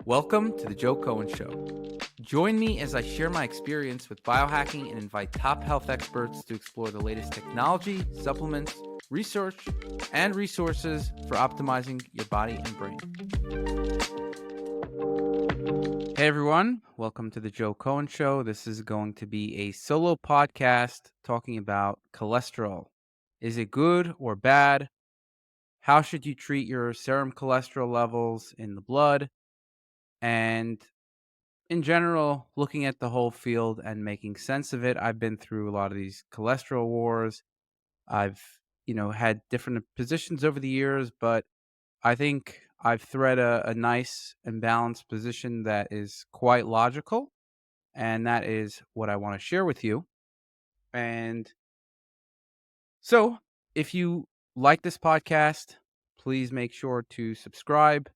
Welcome to the Joe Cohen Show. Join me as I share my experience with biohacking and invite top health experts to explore the latest technology, supplements, research, and resources for optimizing your body and brain. Hey everyone, welcome to the Joe Cohen Show. This is going to be a solo podcast talking about cholesterol. Is it good or bad? How should you treat your serum cholesterol levels in the blood? And in general, looking at the whole field and making sense of it. I've been through a lot of these cholesterol wars. I've, had different positions over the years, but I think I've thread a nice and balanced position that is quite logical. And that is what I want to share with you. And so if you like this podcast, please make sure to subscribe,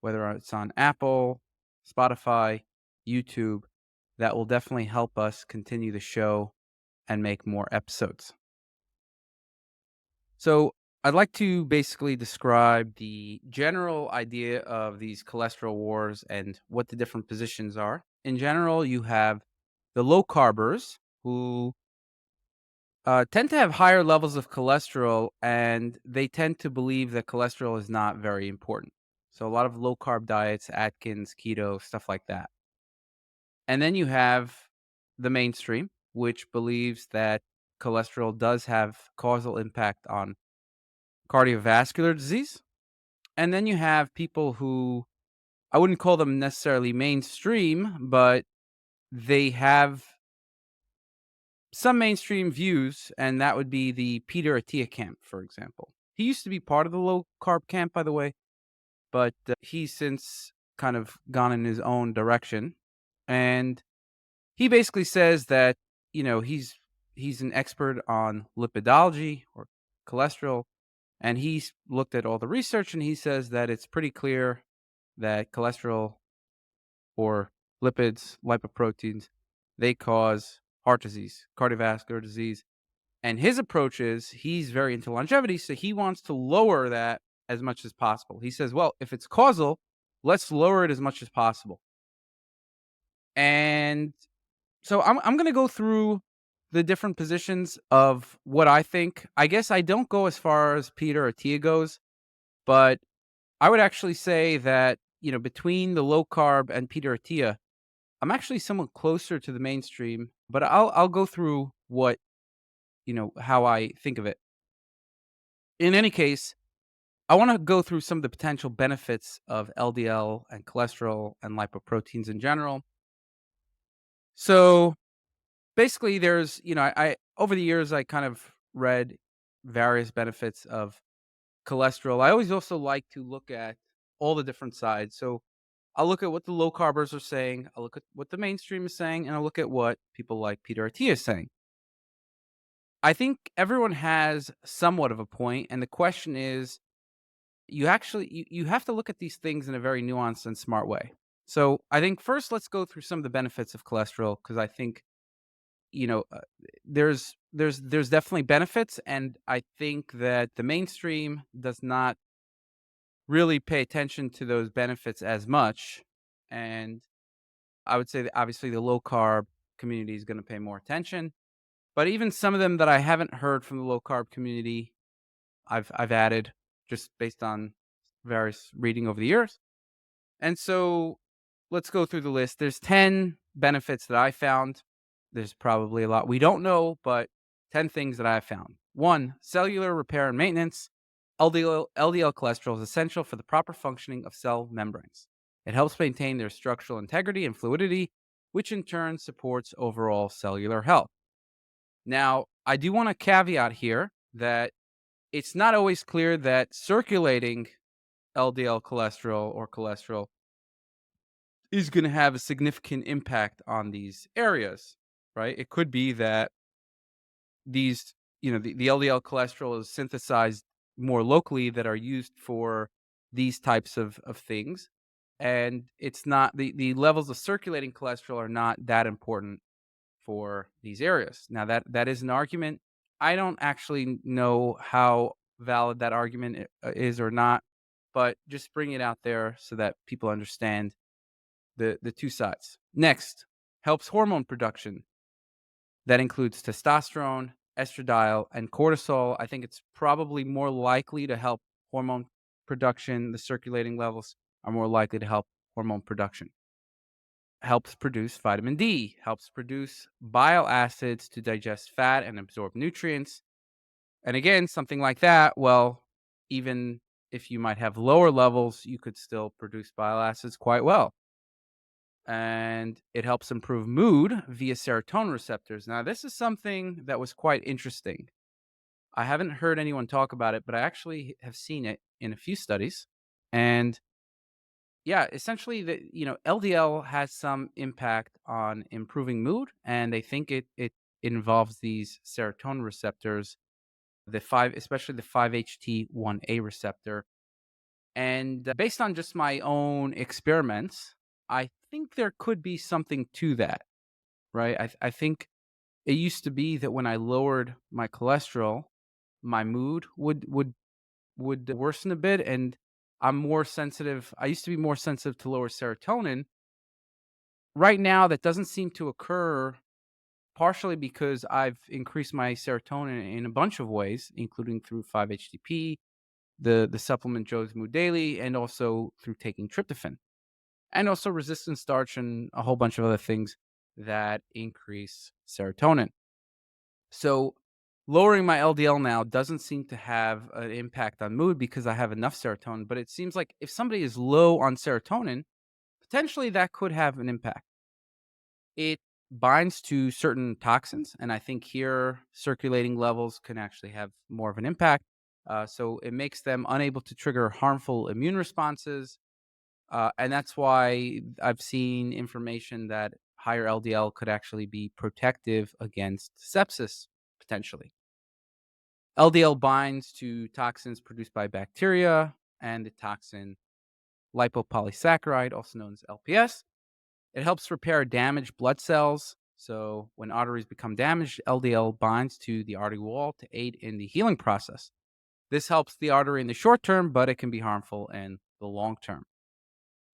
whether it's on Apple, Spotify, YouTube. That will definitely help us continue the show and make more episodes. So, I'd like to basically describe the general idea of these cholesterol wars and what the different positions are. In general, you have the low carbers who tend to have higher levels of cholesterol, and they tend to believe that cholesterol is not very important. So, a lot of low carb diets, Atkins, keto, stuff like that. And then you have the mainstream, which believes that cholesterol does have causal impact on cardiovascular disease. And then you have people who I wouldn't call them necessarily mainstream, but they have some mainstream views, and that would be the Peter Attia camp, for example. He used to be part of the low carb camp, by the way, but he's since kind of gone in his own direction. And he basically says that, he's an expert on lipidology or cholesterol, and he's looked at all the research, and he says that it's pretty clear that cholesterol or lipids, lipoproteins, they cause heart disease, cardiovascular disease. And his approach is he's very into longevity, so he wants to lower that as much as possible. He says, well, if it's causal, let's lower it as much as possible. And so I'm going to go through the different positions of what I think. I guess I don't go as far as Peter Attia goes, but I would actually say that, between the low carb and Peter Attia, I'm actually somewhat closer to the mainstream, but I'll go through what, how I think of it. In any case, I want to go through some of the potential benefits of LDL and cholesterol and lipoproteins in general. So, basically, there's, I over the years I kind of read various benefits of cholesterol. I always also like to look at all the different sides. So I'll look at what the low carbers are saying, I'll look at what the mainstream is saying, and I'll look at what people like Peter Attia is saying. I think everyone has somewhat of a point, and the question is, you have to look at these things in a very nuanced and smart way. So I think first let's go through some of the benefits of cholesterol, because I think you know, uh, there's definitely benefits, and I think that the mainstream does not really pay attention to those benefits as much. And I would say that obviously the low carb community is going to pay more attention, but even some of them that I haven't heard from the low carb community, I've added just based on various reading over the years. And so let's go through the list. There's 10 benefits that I found. There's probably a lot we don't know, but 10 things that I found. One, cellular repair and maintenance. LDL cholesterol is essential for the proper functioning of cell membranes. It helps maintain their structural integrity and fluidity, which in turn supports overall cellular health. Now, I do want to caveat here that it's not always clear that circulating LDL cholesterol or cholesterol is going to have a significant impact on these areas, right? It could be that these, the LDL cholesterol is synthesized more locally that are used for these types of things. And it's not the levels of circulating cholesterol are not that important for these areas. Now that is an argument. I don't actually know how valid that argument is or not, but just bring it out there so that people understand. the two sides. Next, helps hormone production. That includes testosterone, estradiol, and cortisol. I think it's probably more likely to help hormone production. The circulating levels are more likely to help hormone production. Helps produce vitamin D, helps produce bile acids to digest fat and absorb nutrients. And again, something like that, well, even if you might have lower levels, you could still produce bile acids quite well. And it helps improve mood via serotonin receptors. Now, this is something that was quite interesting. I haven't heard anyone talk about it, but I actually have seen it in a few studies. And yeah, essentially, LDL has some impact on improving mood, and they think it involves these serotonin receptors, especially the 5-HT1A receptor. And based on just my own experiments, I think there could be something to that, right? I think it used to be that when I lowered my cholesterol, my mood would worsen a bit, and I'm more sensitive. I used to be more sensitive to lower serotonin. Right now, that doesn't seem to occur, partially because I've increased my serotonin in a bunch of ways, including through 5-HTP, the supplement Joe's Mood Daily, and also through taking tryptophan, and also resistant starch and a whole bunch of other things that increase serotonin. So lowering my LDL now doesn't seem to have an impact on mood because I have enough serotonin, but it seems like if somebody is low on serotonin, potentially that could have an impact. It binds to certain toxins, and I think here circulating levels can actually have more of an impact. So it makes them unable to trigger harmful immune responses. And that's why I've seen information that higher LDL could actually be protective against sepsis, potentially. LDL binds to toxins produced by bacteria and the toxin lipopolysaccharide, also known as LPS. It helps repair damaged blood cells. So when arteries become damaged, LDL binds to the artery wall to aid in the healing process. This helps the artery in the short term, but it can be harmful in the long term.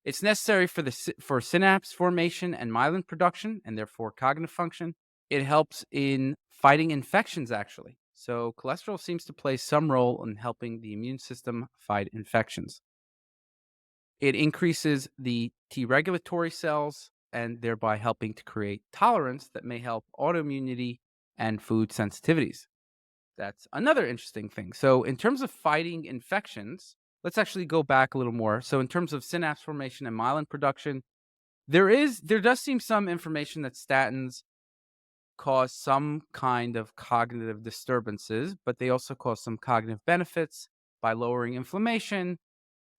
It's necessary for synapse formation and myelin production, and therefore cognitive function. It helps in fighting infections, actually. So cholesterol seems to play some role in helping the immune system fight infections. It increases the T regulatory cells and thereby helping to create tolerance that may help autoimmunity and food sensitivities. That's another interesting thing. So, in terms of fighting infections, let's actually go back a little more. So, in terms of synapse formation and myelin production, there does seem some information that statins cause some kind of cognitive disturbances, but they also cause some cognitive benefits by lowering inflammation,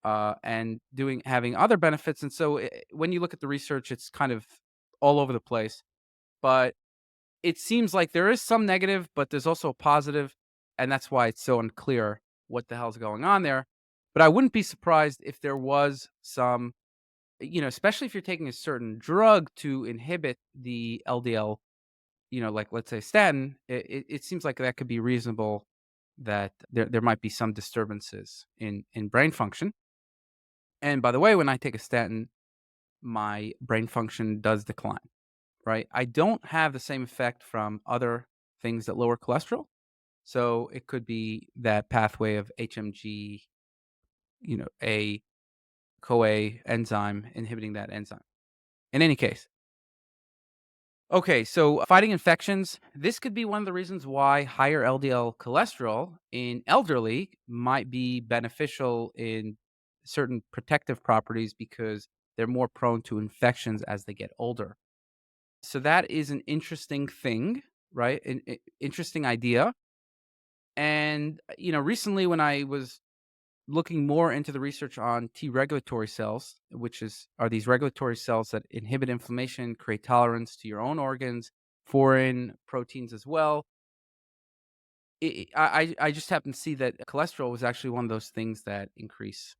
and having other benefits. And so when you look at the research, it's kind of all over the place. But it seems like there is some negative, but there's also a positive, and that's why it's so unclear what the hell's going on there. But I wouldn't be surprised if there was some, especially if you're taking a certain drug to inhibit the LDL, like let's say statin. It seems like that could be reasonable that there might be some disturbances in brain function. And by the way, when I take a statin, my brain function does decline, right? I don't have the same effect from other things that lower cholesterol. So it could be that pathway of HMG, a CoA enzyme inhibiting that enzyme. In any case, okay, so fighting infections, this could be one of the reasons why higher LDL cholesterol in elderly might be beneficial in certain protective properties because they're more prone to infections as they get older. So that is an interesting thing, right? An interesting idea. And recently when I was looking more into the research on T regulatory cells, which are these regulatory cells that inhibit inflammation, create tolerance to your own organs, foreign proteins as well. I just happened to see that cholesterol was actually one of those things that increase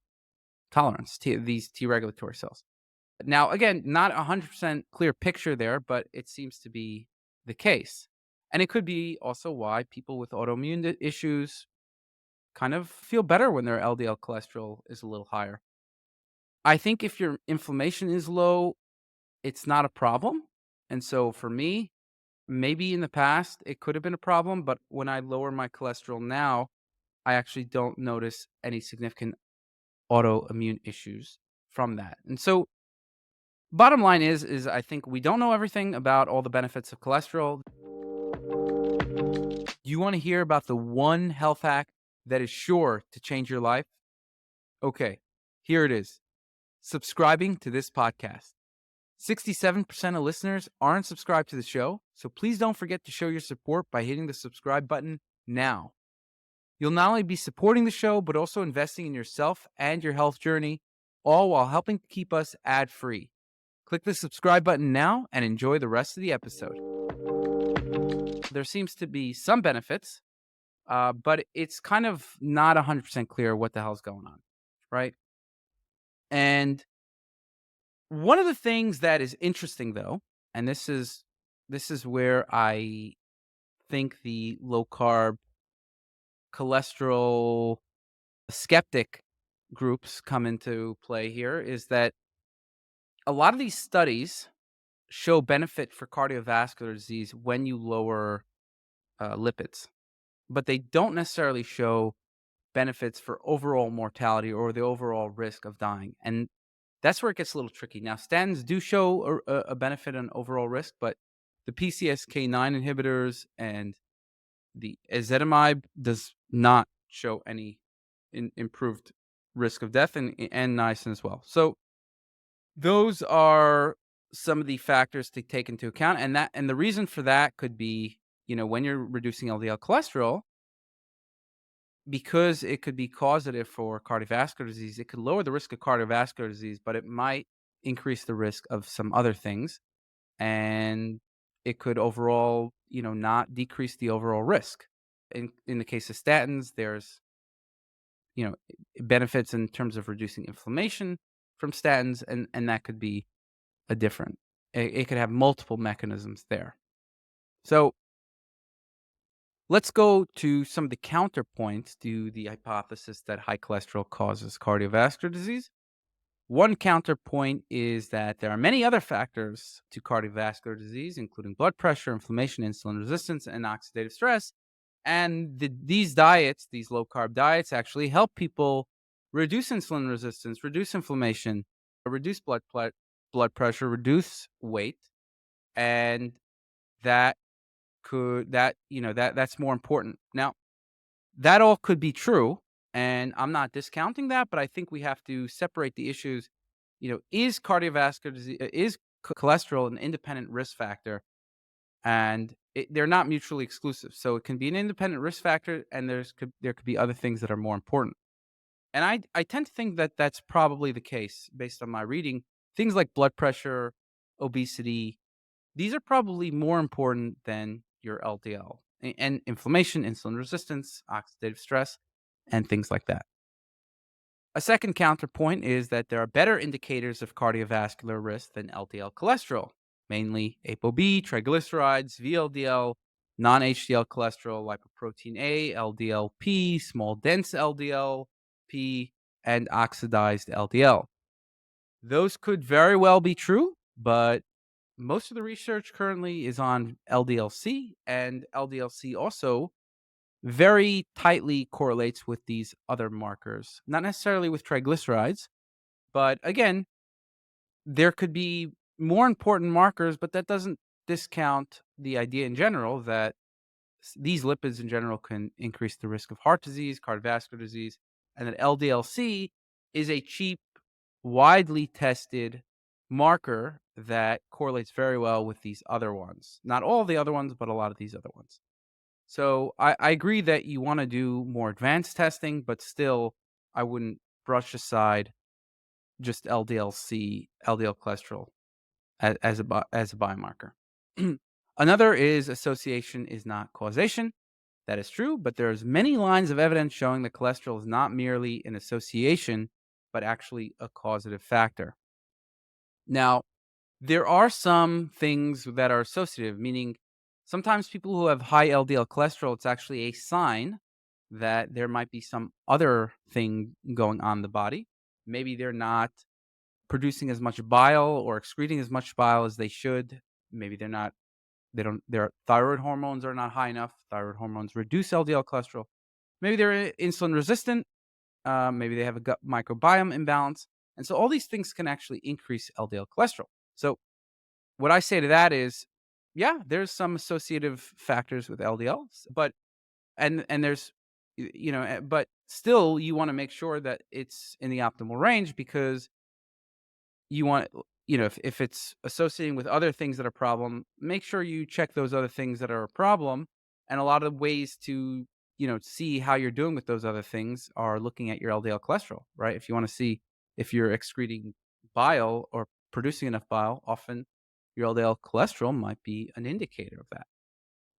tolerance to these T regulatory cells. Now, again, not 100% clear picture there, but it seems to be the case. And it could be also why people with autoimmune issues kind of feel better when their LDL cholesterol is a little higher. I think if your inflammation is low, it's not a problem. And so for me, maybe in the past it could have been a problem, but when I lower my cholesterol now, I actually don't notice any significant autoimmune issues from that. And so bottom line is I think we don't know everything about all the benefits of cholesterol. You want to hear about the one health hack that is sure to change your life? Okay, here it is. Subscribing to this podcast. 67% of listeners aren't subscribed to the show, so please don't forget to show your support by hitting the subscribe button now. You'll not only be supporting the show, but also investing in yourself and your health journey, all while helping to keep us ad-free. Click the subscribe button now and enjoy the rest of the episode. There seems to be some benefits, but it's kind of not 100% clear what the hell's going on, right? And one of the things that is interesting, though, and this is where I think the low carb cholesterol skeptic groups come into play here, is that a lot of these studies show benefit for cardiovascular disease when you lower lipids, but they don't necessarily show benefits for overall mortality or the overall risk of dying. And that's where it gets a little tricky. Now, statins do show a benefit on overall risk, but the PCSK9 inhibitors and the ezetimibe does not show any improved risk of death, and niacin as well. So those are some of the factors to take into account, and the reason for that could be, when you're reducing LDL cholesterol, because it could be causative for cardiovascular disease, it could lower the risk of cardiovascular disease, but it might increase the risk of some other things, and it could overall, not decrease the overall risk. In the case of statins, there's, you know, benefits in terms of reducing inflammation from statins, and that could be a different. It could have multiple mechanisms there. So let's go to some of the counterpoints to the hypothesis that high cholesterol causes cardiovascular disease. One counterpoint is that there are many other factors to cardiovascular disease, including blood pressure, inflammation, insulin resistance, and oxidative stress. And these diets, these low carb diets, actually help people reduce insulin resistance, reduce inflammation, reduce blood pressure, reduce weight, and that that's more important. Now, that all could be true, and I'm not discounting that, but I think we have to separate the issues. Is cardiovascular disease, is cholesterol an independent risk factor? And they're not mutually exclusive. So it can be an independent risk factor, and there could be other things that are more important. And I tend to think that that's probably the case based on my reading. Things like blood pressure, obesity, these are probably more important than your LDL, and inflammation, insulin resistance, oxidative stress, and things like that. A second counterpoint is that there are better indicators of cardiovascular risk than LDL cholesterol, mainly ApoB, triglycerides, VLDL, non-HDL cholesterol, lipoprotein A, LDL-P, small dense LDL-P, and oxidized LDL. Those could very well be true, but most of the research currently is on LDL-C, and LDL-C also very tightly correlates with these other markers, not necessarily with triglycerides, but again, there could be more important markers, but that doesn't discount the idea in general that these lipids in general can increase the risk of heart disease, cardiovascular disease, and that LDL-C is a cheap, widely tested marker that correlates very well with these other ones. Not all the other ones, but a lot of these other ones. So I agree that you want to do more advanced testing, but still, I wouldn't brush aside just LDL-C, LDL cholesterol as a biomarker. Another is association is not causation. That is true, but there's many lines of evidence showing that cholesterol is not merely an association, but actually a causative factor. Now, there are some things that are associative, meaning sometimes people who have high LDL cholesterol, it's actually a sign that there might be some other thing going on in the body. Maybe they're not producing as much bile or excreting as much bile as they should. Maybe their thyroid hormones are not high enough. Thyroid hormones reduce LDL cholesterol. Maybe they're insulin resistant. Maybe they have a gut microbiome imbalance. And so all these things can actually increase LDL cholesterol. So what I say to that is, yeah, there's some associative factors with LDLs, but and there's but still you want to make sure that it's in the optimal range because you want if it's associating with other things that are a problem, make sure you check those other things that are a problem. And a lot of ways to see how you're doing with those other things are looking at your LDL cholesterol, right? If you want to see if you're excreting bile or producing enough bile, often your LDL cholesterol might be an indicator of that.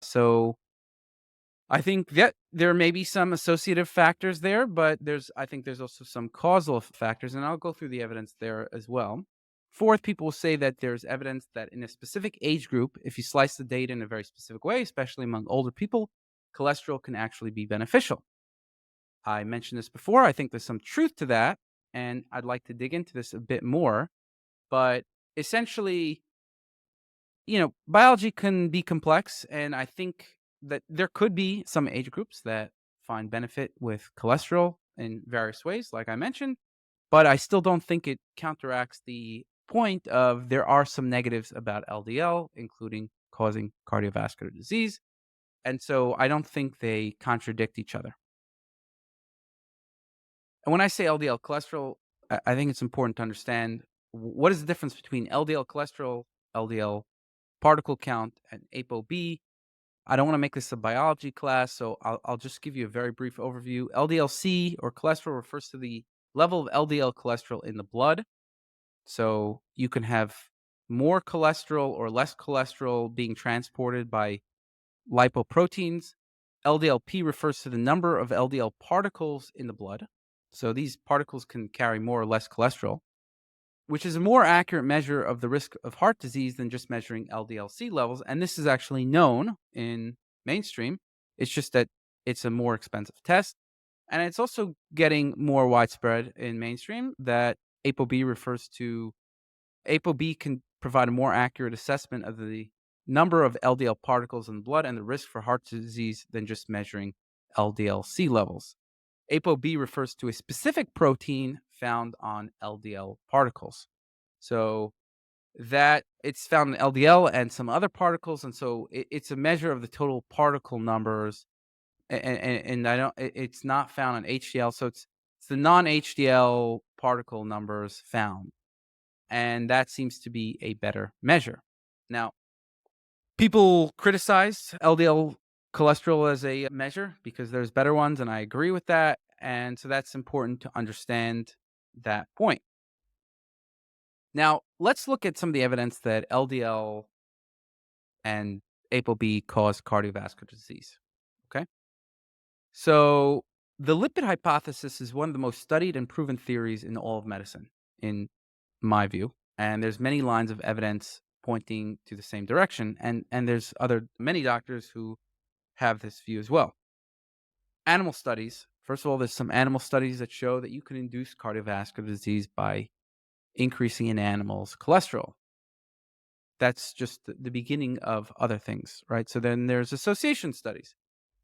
So I think that there may be some associative factors there, but I think there's also some causal factors, and I'll go through the evidence there as well. Fourth, people will say that there's evidence that in a specific age group, if you slice the data in a very specific way, especially among older people, cholesterol can actually be beneficial. I mentioned this before. I think there's some truth to that, and I'd like to dig into this a bit more. But essentially, biology can be complex, and I think that there could be some age groups that find benefit with cholesterol in various ways, like I mentioned, but I still don't think it counteracts the point of there are some negatives about LDL, including causing cardiovascular disease. And so I don't think they contradict each other. And when I say LDL cholesterol, I think it's important to understand what is the difference between LDL cholesterol, LDL particle count, and ApoB. I don't want to make this a biology class, so I'll just give you a very brief overview. LDL-C or cholesterol refers to the level of LDL cholesterol in the blood. So you can have more cholesterol or less cholesterol being transported by lipoproteins. LDL-P refers to the number of LDL particles in the blood. So these particles can carry more or less cholesterol, which is a more accurate measure of the risk of heart disease than just measuring LDL-C levels. And this is actually known in mainstream. It's just that it's a more expensive test. And it's also getting more widespread in mainstream that ApoB refers to. ApoB can provide a more accurate assessment of the number of LDL particles in the blood and the risk for heart disease than just measuring LDL-C levels. ApoB refers to a specific protein found on LDL particles. So that it's found in LDL and some other particles, and so it's a measure of the total particle numbers. And I don't, it's not found on HDL, so it's the non-HDL particle numbers found, and that seems to be a better measure. Now, people criticize LDL cholesterol as a measure because there's better ones, and I agree with that. And so that's important to understand that point. Now, let's look at some of the evidence that LDL and ApoB cause cardiovascular disease. Okay. So, the lipid hypothesis is one of the most studied and proven theories in all of medicine, in my view. And there's many lines of evidence pointing to the same direction. And there's many doctors who have this view as well. Animal studies. First of all, there's some animal studies that show that you can induce cardiovascular disease by increasing in animals cholesterol. That's just the beginning of other things, right? So then there's association studies.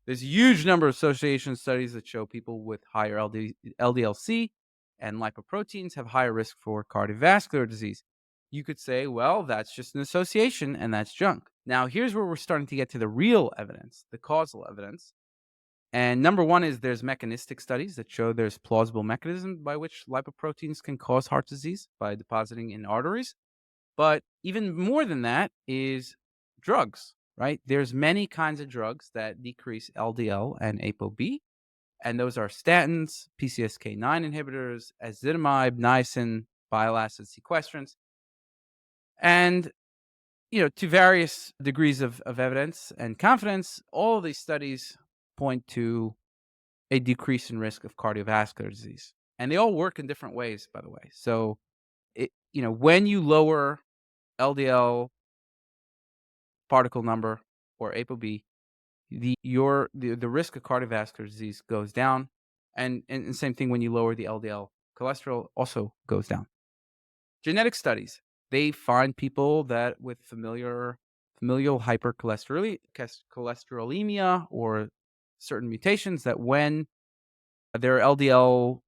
There's a huge number of association studies that show people with higher LDL-C and lipoproteins have higher risk for cardiovascular disease. You could say, well, that's just an association and that's junk. Now, here's where we're starting to get to the real evidence, the causal evidence. And number one is there's mechanistic studies that show there's plausible mechanism by which lipoproteins can cause heart disease by depositing in arteries. But even more than that is drugs, right? There's many kinds of drugs that decrease LDL and ApoB, and those are statins, PCSK9 inhibitors, ezetimibe, niacin, bile acid sequestrants. And, to various degrees of evidence and confidence, all of these studies point to a decrease in risk of cardiovascular disease. And they all work in different ways, by the way. So, when you lower LDL particle number or ApoB, the risk of cardiovascular disease goes down, and same thing when you lower the LDL cholesterol also goes down. Genetic studies, they find people that with familial hypercholesterolemia or certain mutations that when their LDL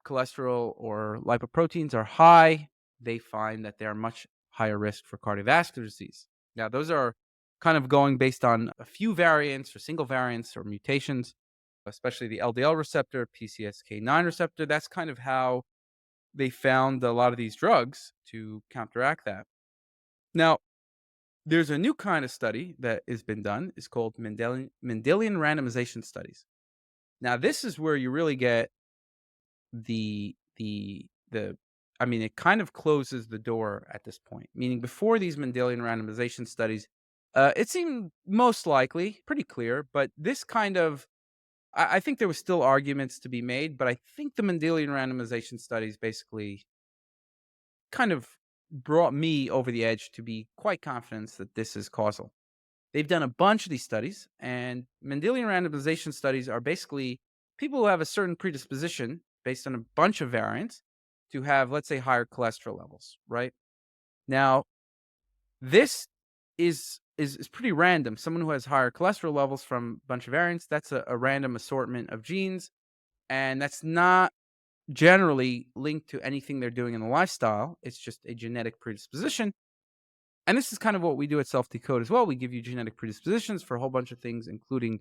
cholesterol or lipoproteins are high, they find that they're much higher risk for cardiovascular disease. Now, those are kind of going based on a few variants or single variants or mutations, especially the LDL receptor, PCSK9 receptor. That's kind of how they found a lot of these drugs to counteract that. Now, there's a new kind of study that has been done. It's called Mendelian randomization studies. Now, this is where you really get the I mean, it kind of closes the door at this point, meaning before these Mendelian randomization studies, it seemed most likely, pretty clear, but this kind of I think there was still arguments to be made, but I think the Mendelian randomization studies basically kind of brought me over the edge to be quite confident that this is causal. They've done a bunch of these studies, and Mendelian randomization studies are basically people who have a certain predisposition based on a bunch of variants to have, let's say, higher cholesterol levels, right? Now, this is pretty random. Someone who has higher cholesterol levels from a bunch of variants, that's a random assortment of genes, and that's not generally linked to anything they're doing in the lifestyle. It's just a genetic predisposition. And this is kind of what we do at Self Decode as well. We give you genetic predispositions for a whole bunch of things, including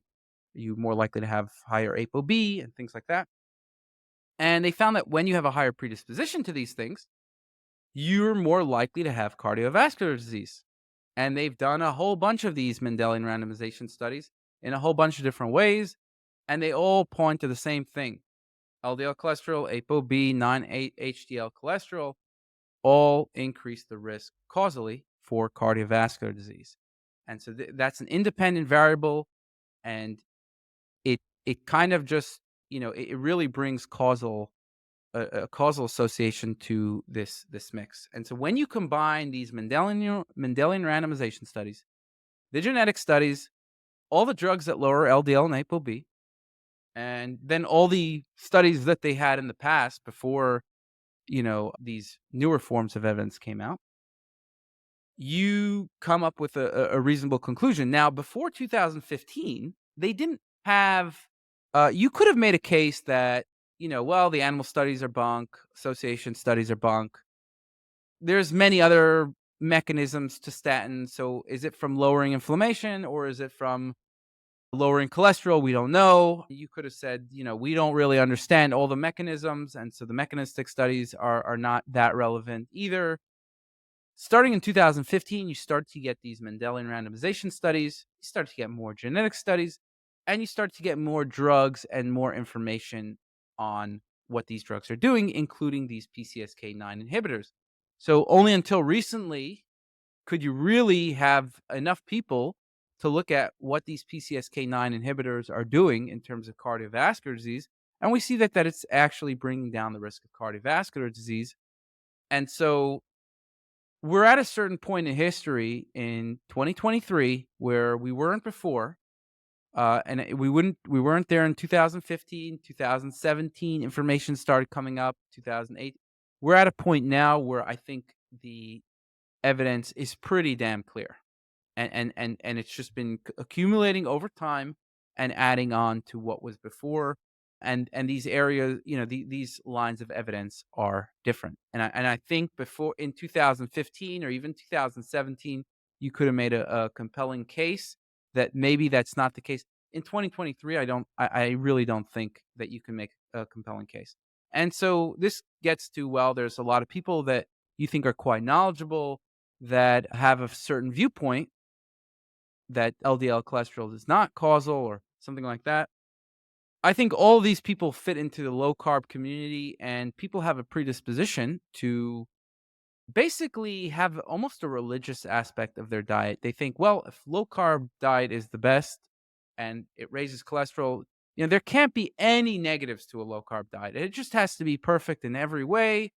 you more likely to have higher ApoB and things like that. And they found that when you have a higher predisposition to these things, you're more likely to have cardiovascular disease. And they've done a whole bunch of these Mendelian randomization studies in a whole bunch of different ways, and they all point to the same thing. LDL cholesterol, ApoB, non-HDL cholesterol all increase the risk causally for cardiovascular disease. And so that's an independent variable, and it kind of just, it really brings a causal association to this mix. And so when you combine these Mendelian randomization studies, the genetic studies, all the drugs that lower LDL and ApoB, and then all the studies that they had in the past before, these newer forms of evidence came out, you come up with a reasonable conclusion. Now, before 2015, they didn't have. You could have made a case that well, the animal studies are bunk, association studies are bunk. There's many other mechanisms to statins. So, is it from lowering inflammation or is it from lowering cholesterol? We don't know. You could have said, we don't really understand all the mechanisms, and so the mechanistic studies are not that relevant either. Starting in 2015, you start to get these Mendelian randomization studies, you start to get more genetic studies, and you start to get more drugs and more information on what these drugs are doing, including these PCSK9 inhibitors. So only until recently could you really have enough people to look at what these PCSK9 inhibitors are doing in terms of cardiovascular disease. And we see that it's actually bringing down the risk of cardiovascular disease. And so we're at a certain point in history in 2023 where we weren't before, we weren't there in 2015, 2017. Information started coming up 2008. We're at a point now where I think the evidence is pretty damn clear, and it's just been accumulating over time and adding on to what was before, and these areas, these lines of evidence are different. And I think before in 2015 or even 2017, you could have made a compelling case that maybe that's not the case. In 2023, I really don't think that you can make a compelling case. And so this gets to, well, there's a lot of people that you think are quite knowledgeable that have a certain viewpoint that LDL cholesterol is not causal or something like that. I think all of these people fit into the low carb community, and people have a predisposition to basically have almost a religious aspect of their diet. They think, well, if low carb diet is the best and it raises cholesterol, there can't be any negatives to a low carb diet. It just has to be perfect in every way.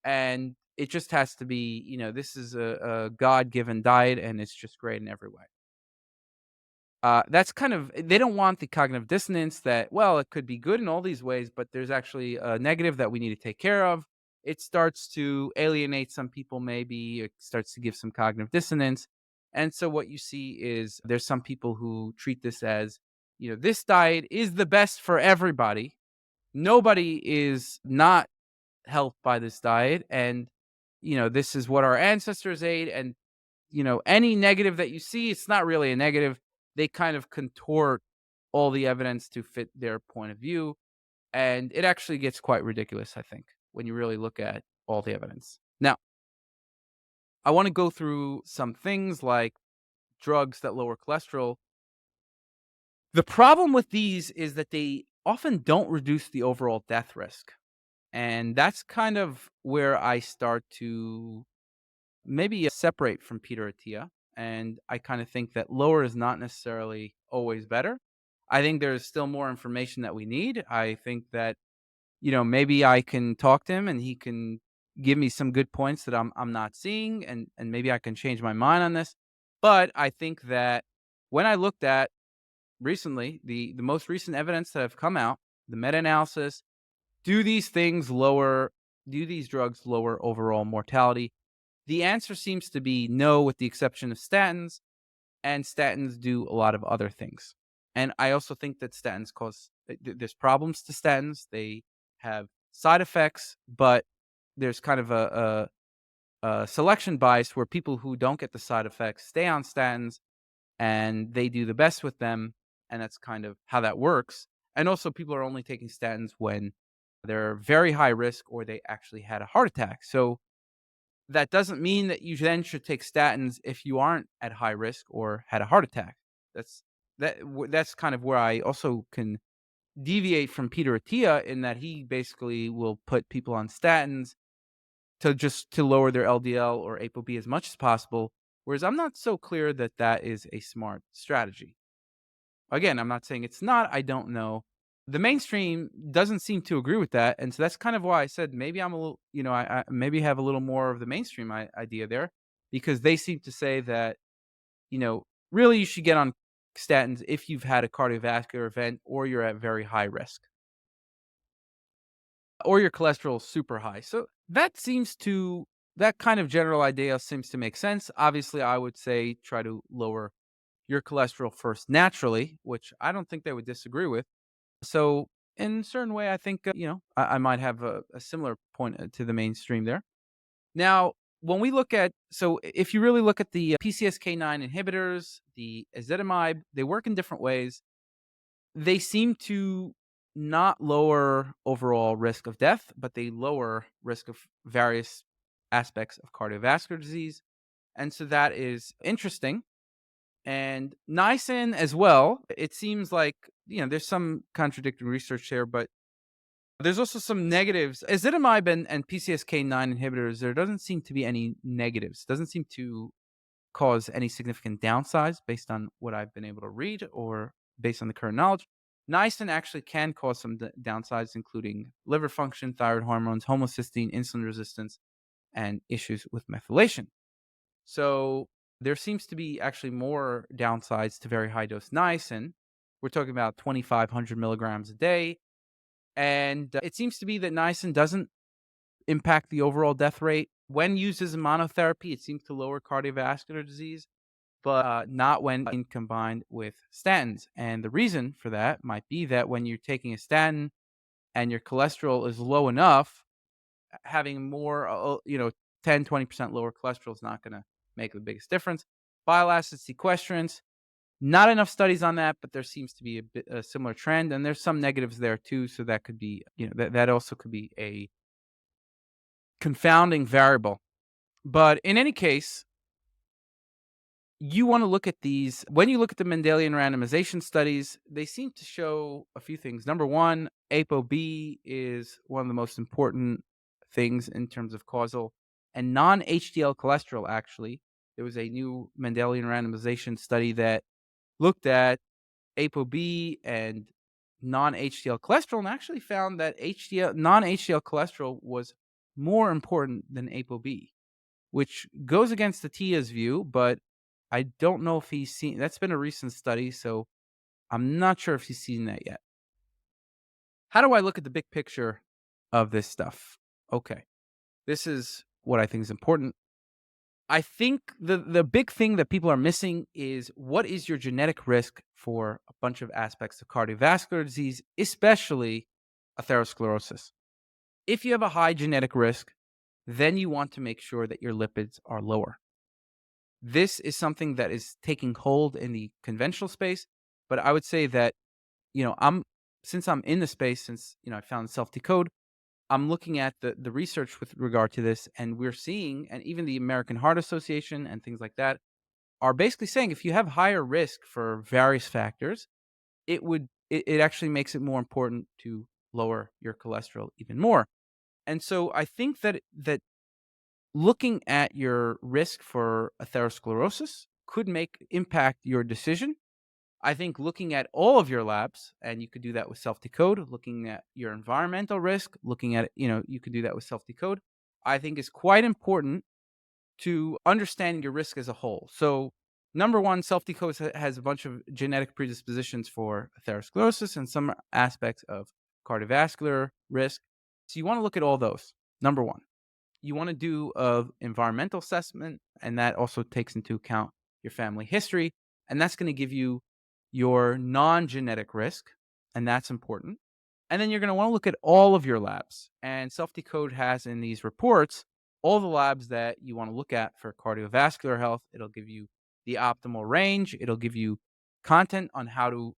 And it just has to be, this is a God given diet and it's just great in every way. That's kind of, they don't want the cognitive dissonance that, well, it could be good in all these ways, but there's actually a negative that we need to take care of. it starts to alienate some people maybe, it starts to give some cognitive dissonance. And so what you see is there's some people who treat this as, this diet is the best for everybody. Nobody is not helped by this diet, and this is what our ancestors ate, and any negative that you see, it's not really a negative. They kind of contort all the evidence to fit their point of view, and it actually gets quite ridiculous, I think, when you really look at all the evidence. Now, I want to go through some things like drugs that lower cholesterol. The problem with these is that they often don't reduce the overall death risk. And that's kind of where I start to maybe separate from Peter Attia. And I kind of think that lower is not necessarily always better. I think there's still more information that we need. I think that, maybe I can talk to him and he can give me some good points that I'm not seeing, and maybe I can change my mind on this. But I think that when I looked at recently the most recent evidence that have come out, the meta-analysis, do these things lower do these drugs lower overall mortality? The answer seems to be no, with the exception of statins, and statins do a lot of other things. And I also think that statins cause there's problems to statins. They have side effects, but there's kind of a selection bias where people who don't get the side effects stay on statins and they do the best with them, and that's kind of how that works. And also, people are only taking statins when they're very high risk or they actually had a heart attack. So that doesn't mean that you then should take statins if you aren't at high risk or had a heart attack. That's that's kind of where I also can deviate from Peter Attia, in that he basically will put people on statins to lower their LDL or ApoB as much as possible. Whereas I'm not so clear that that is a smart strategy. Again, I'm not saying it's not. I don't know. The mainstream doesn't seem to agree with that, and so that's kind of why I said maybe I'm a little, I maybe have a little more of the mainstream idea there, because they seem to say that, really you should get on statins if you've had a cardiovascular event or you're at very high risk or your cholesterol is super high. So that kind of general idea seems to make sense. Obviously, I would say try to lower your cholesterol first naturally, which I don't think they would disagree with. So, in a certain way, I think, I might have a similar point to the mainstream there. Now, when we look at, so if you really look at the PCSK9 inhibitors, the ezetimibe, they work in different ways. They seem to not lower overall risk of death, but they lower risk of various aspects of cardiovascular disease. And so that is interesting. And niacin as well, it seems like, there's some contradictory research there, but there's also some negatives. Ezetimibe and PCSK9 inhibitors, there doesn't seem to be any negatives. Doesn't seem to cause any significant downsides based on what I've been able to read or based on the current knowledge. Niacin actually can cause some downsides, including liver function, thyroid hormones, homocysteine, insulin resistance, and issues with methylation. So there seems to be actually more downsides to very high dose niacin. We're talking about 2,500 milligrams a day. And it seems to be that niacin doesn't impact the overall death rate. When used as a monotherapy, it seems to lower cardiovascular disease, but not when combined with statins. And the reason for that might be that when you're taking a statin and your cholesterol is low enough, having more, 10, 20% lower cholesterol is not going to make the biggest difference. Bile acid sequestrants, not enough studies on that, but there seems to be a similar trend, and there's some negatives there too. So that could be, that also could be a confounding variable. But in any case, you want to look at these. When you look at the Mendelian randomization studies, they seem to show a few things. Number one, ApoB is one of the most important things in terms of causal and non-HDL cholesterol. Actually, there was a new Mendelian randomization study that looked at ApoB and non-HDL cholesterol and actually found that non-HDL cholesterol was more important than ApoB, which goes against the Tia's view, but I don't know if he's seen. That's been a recent study, so I'm not sure if he's seen that yet. How do I look at the big picture of this stuff? Okay. This is what I think is important. I think the big thing that people are missing is what is your genetic risk for a bunch of aspects of cardiovascular disease, especially atherosclerosis. If you have a high genetic risk, then you want to make sure that your lipids are lower. This is something that is taking hold in the conventional space, but I would say that, I'm since I'm in the space, since, I found self-decode, I'm looking at the research with regard to this, and we're seeing, and even the American Heart Association and things like that are basically saying if you have higher risk for various factors, it actually makes it more important to lower your cholesterol even more. And so I think that looking at your risk for atherosclerosis could make impact your decision. I think looking at all of your labs, and you could do that with self decode, looking at your environmental risk, looking at, you could do that with self decode, I think is quite important to understanding your risk as a whole. So, number one, self decode has a bunch of genetic predispositions for atherosclerosis and some aspects of cardiovascular risk. So, you want to look at all those. Number one, you want to do a environmental assessment, and that also takes into account your family history, and that's going to give you your non-genetic risk, and that's important. And then you're going to want to look at all of your labs, and self decode has in these reports all the labs that you want to look at for cardiovascular health. It'll give you the optimal range, it'll give you content on how to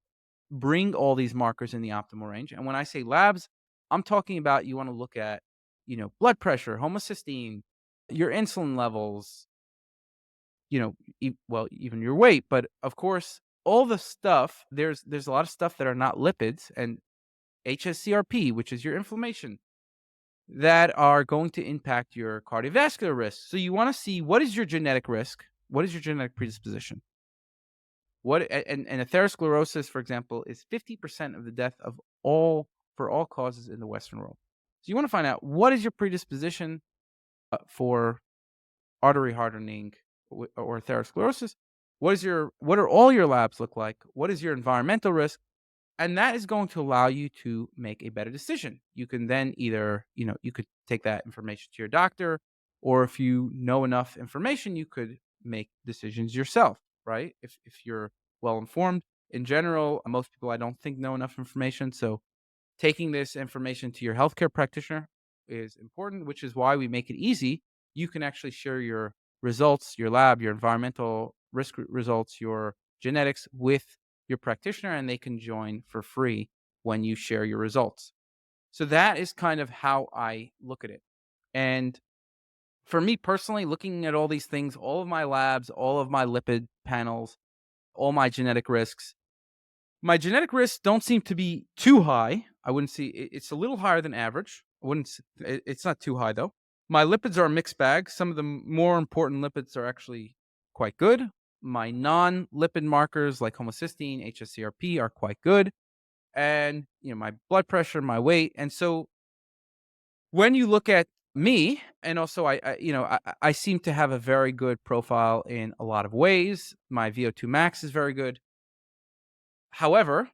bring all these markers in the optimal range. And when I say labs, I'm talking about you want to look at, blood pressure, homocysteine, your insulin levels, even your weight. But of course, all the stuff, there's a lot of stuff that are not lipids and HSCRP, which is your inflammation, that are going to impact your cardiovascular risk. So you want to see what is your genetic risk, what is your genetic predisposition. And atherosclerosis, for example, is 50% of the death of all for all causes in the Western world. So you want to find out what is your predisposition for artery hardening or atherosclerosis. What are all your labs look like? What is your environmental risk? And that is going to allow you to make a better decision. You can then either, you could take that information to your doctor, or if you know enough information, you could make decisions yourself, right? If you're well informed. In general, most people I don't think know enough information. So taking this information to your healthcare practitioner is important, which is why we make it easy. You can actually share your results, your lab, your environmental risk results, your genetics with your practitioner, and they can join for free when you share your results. So that is kind of how I look at it. And for me personally, looking at all these things, all of my labs, all of my lipid panels, all my genetic risks, my genetic risks don't seem to be too high. I wouldn't see it's a little higher than average. I wouldn't it's not too high though. My lipids are a mixed bag. Some of the more important lipids are actually quite good. My non-lipid markers like homocysteine, HSCRP are quite good. And, my blood pressure, my weight. And so when you look at me, and also I seem to have a very good profile in a lot of ways. My VO2 max is very good. However,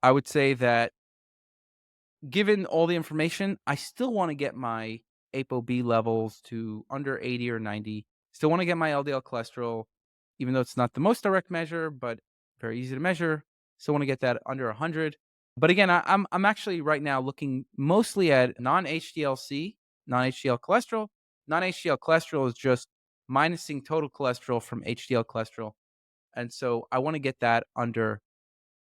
I would say that given all the information, I still want to get my ApoB levels to under 80 or 90. Still want to get my LDL cholesterol, even though it's not the most direct measure, but very easy to measure. Still want to get that under 100. But again, I'm actually right now looking mostly at non-HDL-C, non-HDL cholesterol. Non-HDL cholesterol is just minusing total cholesterol from HDL cholesterol, and so I want to get that under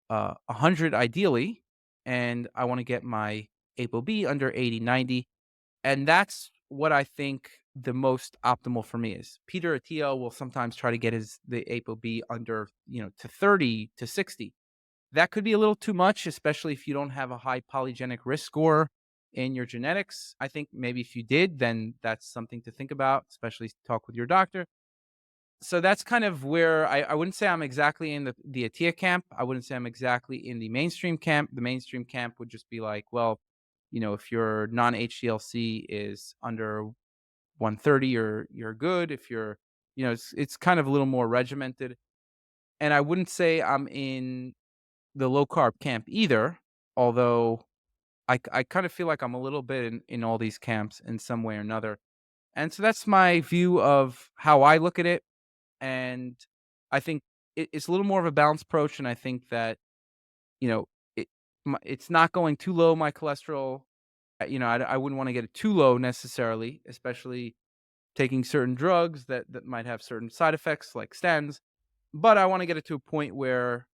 100 ideally, and I want to get my ApoB under 80, 90. And that's what I think the most optimal for me is. Peter Attia will sometimes try to get the ApoB under, to 30 to 60. That could be a little too much, especially if you don't have a high polygenic risk score in your genetics. I think maybe if you did, then that's something to think about, especially talk with your doctor. So that's kind of where I wouldn't say I'm exactly in the Atia camp. I wouldn't say I'm exactly in the mainstream camp. The mainstream camp would just be like, well, if your non-HDLC is under 130, you're good. If you're, it's kind of a little more regimented. And I wouldn't say I'm in the low carb camp either, although I kind of feel like I'm a little bit in all these camps in some way or another. And so that's my view of how I look at it. And I think it's a little more of a balanced approach. And I think that, you know, it, it's not going too low, my cholesterol. I wouldn't want to get it too low necessarily, especially taking certain drugs that might have certain side effects like statins. But I want to get it to a point where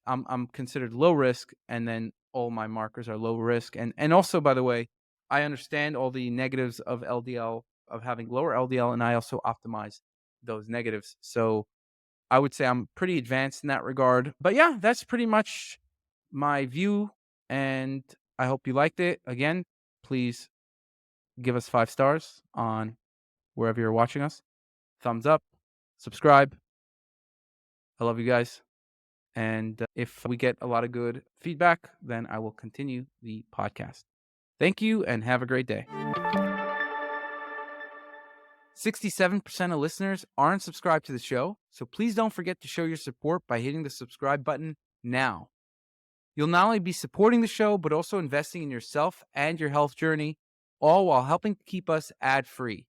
I'm considered low risk, and then all my markers are low risk. And also, by the way, I understand all the negatives of LDL, of having lower LDL, and I also optimize those negatives. So I would say I'm pretty advanced in that regard. But yeah, that's pretty much my view, and I hope you liked it. Again, please give us 5 stars on wherever you're watching us. Thumbs up, subscribe. I love you guys. And if we get a lot of good feedback, then I will continue the podcast. Thank you and have a great day. 67% of listeners aren't subscribed to the show, so please don't forget to show your support by hitting the subscribe button now. You'll not only be supporting the show, but also investing in yourself and your health journey, all while helping to keep us ad-free.